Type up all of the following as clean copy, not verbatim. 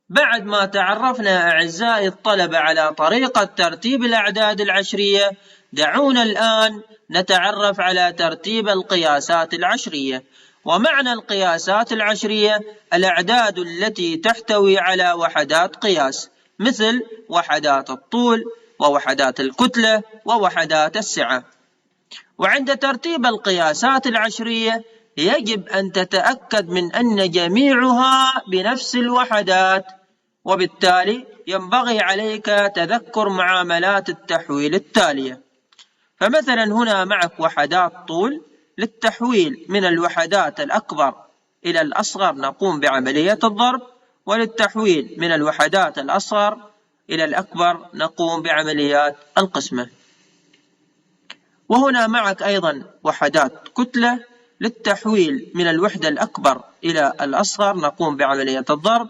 بعد ما تعرفنا أعزائي الطلبة على طريقة ترتيب الأعداد العشرية، دعونا الآن نتعرف على ترتيب القياسات العشرية. ومعنى القياسات العشرية الأعداد التي تحتوي على وحدات قياس، مثل وحدات الطول ووحدات الكتلة ووحدات السعة. وعند ترتيب القياسات العشرية يجب أن تتأكد من أن جميعها بنفس الوحدات، وبالتالي ينبغي عليك تذكر معاملات التحويل التالية. فمثلا هنا معك وحدات طول، للتحويل من الوحدات الأكبر إلى الأصغر نقوم بعملية الضرب، وللتحويل من الوحدات الأصغر إلى الأكبر نقوم بعمليات القسمة. وهنا معك أيضا وحدات كتلة، للتحويل من الوحدة الأكبر إلى الأصغر نقوم بعملية الضرب،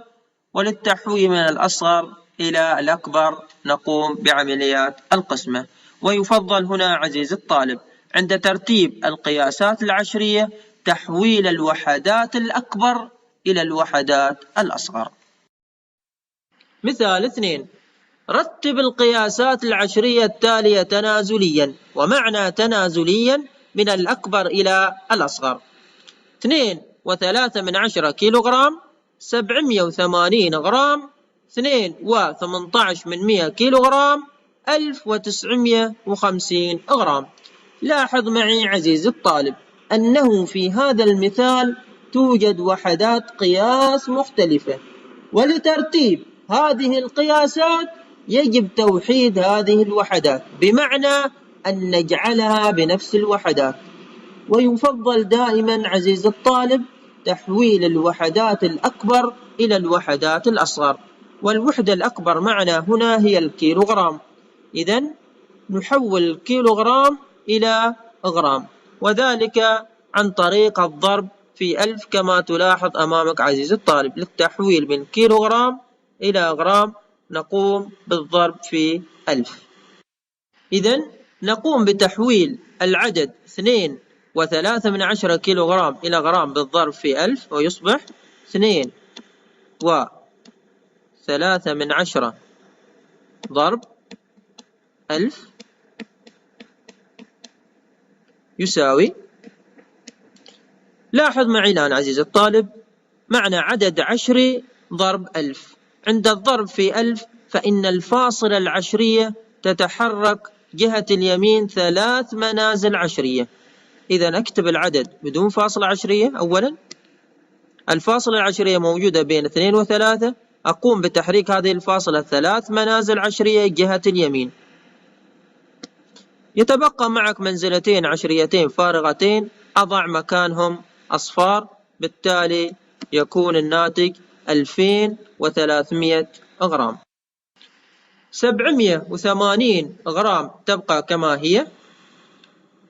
وللتحويل من الأصغر إلى الأكبر نقوم بعمليات القسمة. ويفضل هنا عزيزي الطالب عند ترتيب القياسات العشرية تحويل الوحدات الأكبر إلى الوحدات الأصغر. مثال 2: رتب القياسات العشرية التالية تنازليا. ومعنى تنازليا من الأكبر إلى الأصغر: 2.3 كيلوغرام، 780 غرام، 2.18 كيلوغرام، 1950 غرام. لاحظ معي عزيزي الطالب أنه في هذا المثال توجد وحدات قياس مختلفة، ولترتيب هذه القياسات يجب توحيد هذه الوحدات، بمعنى أن نجعلها بنفس الوحدات. ويفضل دائما عزيزي الطالب تحويل الوحدات الأكبر إلى الوحدات الأصغر، والوحدة الأكبر معنا هنا هي الكيلوغرام، إذن نحول الكيلوغرام إلى غرام، وذلك عن طريق الضرب في 1000 كما تلاحظ أمامك عزيزي الطالب. للتحويل من كيلوغرام إلى غرام نقوم بالضرب في 1000. إذن نقوم بتحويل العدد 2.3 كيلوغرام إلى غرام بالضرب في 1000، ويصبح 2.3 ضرب 1000 يساوي. لاحظ معي الآن عزيزي الطالب معنى عدد عشري ضرب 1000. عند الضرب في 1000 فإن الفاصلة العشرية تتحرك جهة اليمين 3 منازل عشرية. إذا أكتب العدد بدون فاصلة عشرية. أولا الفاصلة العشرية موجودة بين 2 و3، أقوم بتحريك هذه الفاصلة 3 منازل عشرية جهة اليمين. يتبقى معك منزلتين عشريتين فارغتين أضع مكانهم أصفار، بالتالي يكون الناتج 2300 غرام. 780 غرام تبقى كما هي.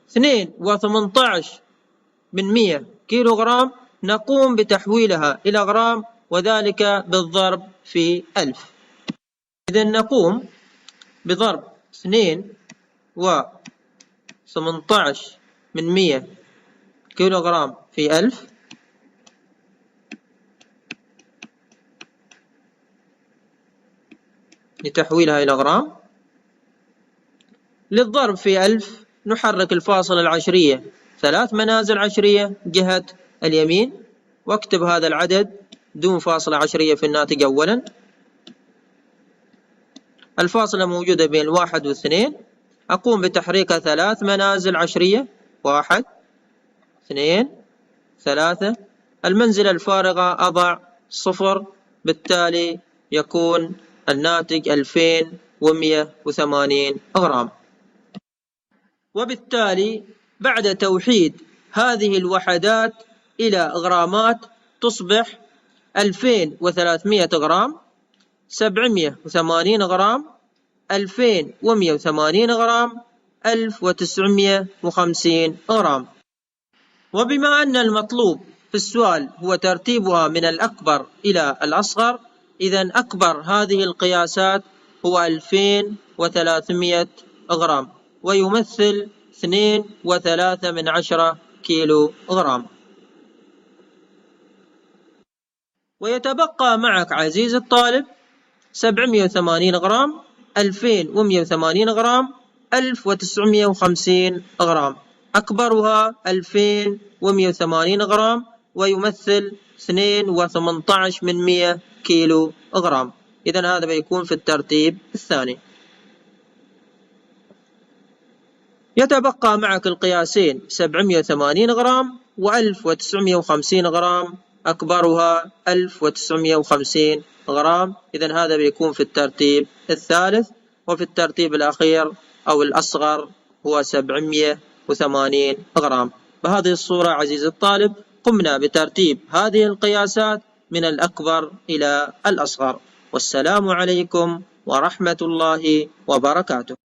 2.18 كيلوغرام نقوم بتحويلها إلى غرام، وذلك بالضرب في 1000. إذن نقوم بضرب 2.18 كيلوغرام في 1000 لتحويلها إلى غرام. للضرب في 1000 نحرك الفاصلة العشرية 3 منازل عشرية جهة اليمين، واكتب هذا العدد دون فاصلة عشرية في الناتج. أولا الفاصلة موجودة بين 1 و2، أقوم بتحريكها 3 منازل عشرية، 1 2 3. المنزلة الفارغة أضع 0، بالتالي يكون الناتج 2180 غرام. وبالتالي بعد توحيد هذه الوحدات إلى غرامات تصبح 2300 غرام، 780 غرام، 2180 غرام، 1950 غرام. وبما أن المطلوب في السؤال هو ترتيبها من الأكبر إلى الأصغر، إذن أكبر هذه القياسات هو 2300 غرام، ويمثل 2.3 كيلو غرام. ويتبقى معك عزيزي الطالب 780 غرام، 2180 غرام، 1950 غرام. أكبرها 2180 غرام ويمثل 2.18 كيلو غرام. إذن هذا بيكون في الترتيب الثاني. يتبقى معك القياسين 780 غرام و1950 غرام، أكبرها 1950 غرام. إذن هذا بيكون في الترتيب الثالث. وفي الترتيب الأخير أو الأصغر هو 780 غرام. بهذه الصورة عزيزي الطالب قمنا بترتيب هذه القياسات من الأكبر إلى الأصغر. والسلام عليكم ورحمة الله وبركاته.